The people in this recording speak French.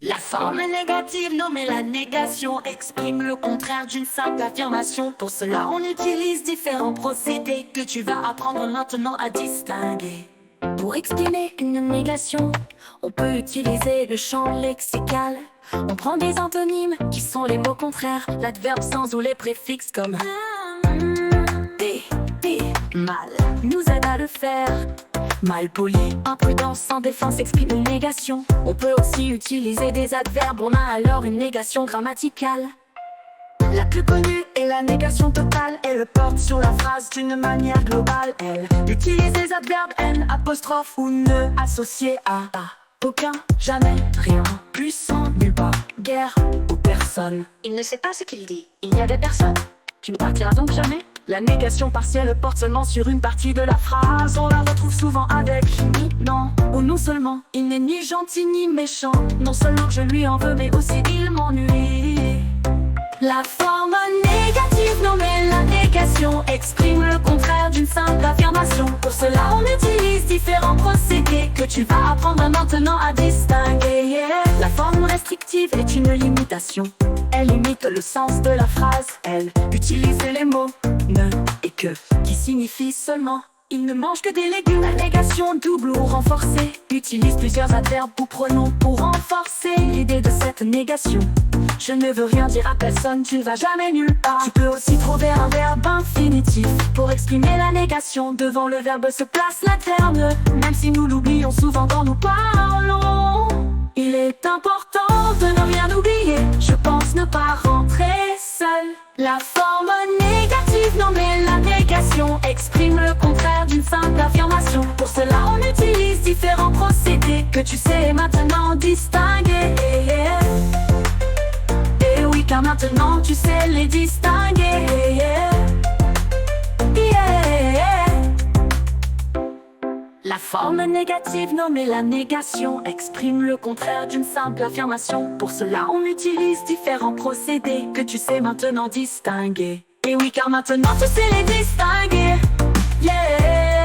La forme négative nommée la négation exprime le contraire d'une simple affirmation. Pour cela, on utilise différents procédés que tu vas apprendre maintenant à distinguer. Pour exprimer une négation, on peut utiliser le champ lexical. On prend des antonymes qui sont les mots contraires, l'adverbe sans ou les préfixes comme mal nous aide à le faire. Malpoli, imprudent, sans défense exprime une négation. On peut aussi utiliser des adverbes, on a alors une négation grammaticale. La plus connue est la négation totale. Elle porte sur la phrase d'une manière globale. Elle utilise les adverbes n, apostrophe ou ne associés à aucun, jamais, rien, puissant, nulle part, guère ou personne. Il ne sait pas ce qu'il dit, il y a des personnes. Tu ne partiras donc jamais. La négation partielle porte seulement sur une partie de la phrase. On la retrouve souvent avec ni, non ou non seulement. Il n'est ni gentil ni méchant. Non seulement je lui en veux, mais aussi il m'ennuie. La forme négative nommée la négation exprime le contraire d'une simple affirmation. Pour cela, on utilise différents procédés que tu vas apprendre maintenant à distinguer. La forme restrictive est une limitation. Elle limite le sens de la phrase. Elle utilise les mots ne et que qui signifient seulement il ne mange que des légumes. La négation double ou renforcée utilise plusieurs adverbes ou pronoms pour renforcer l'idée de cette négation. Je ne veux rien dire à personne, tu ne vas jamais nulle part. Tu peux aussi trouver un verbe infinitif pour exprimer la négation. Devant le verbe se place l'adverbe, même si nous l'oublions souvent quand nous parlons. Il est important de ne rien oublier. Je pense ne pas rentrer seul. La forme négative nommée la négation exprime le contraire d'une simple affirmation. Pour cela, on utilise différents procédés que tu sais maintenant distinguer. Et oui, car maintenant tu sais les distinguer. La forme négative nommée la négation exprime le contraire d'une simple affirmation. Pour cela, on utilise différents procédés que tu sais maintenant distinguer. Et oui, car maintenant tu sais les distinguer. Yeah.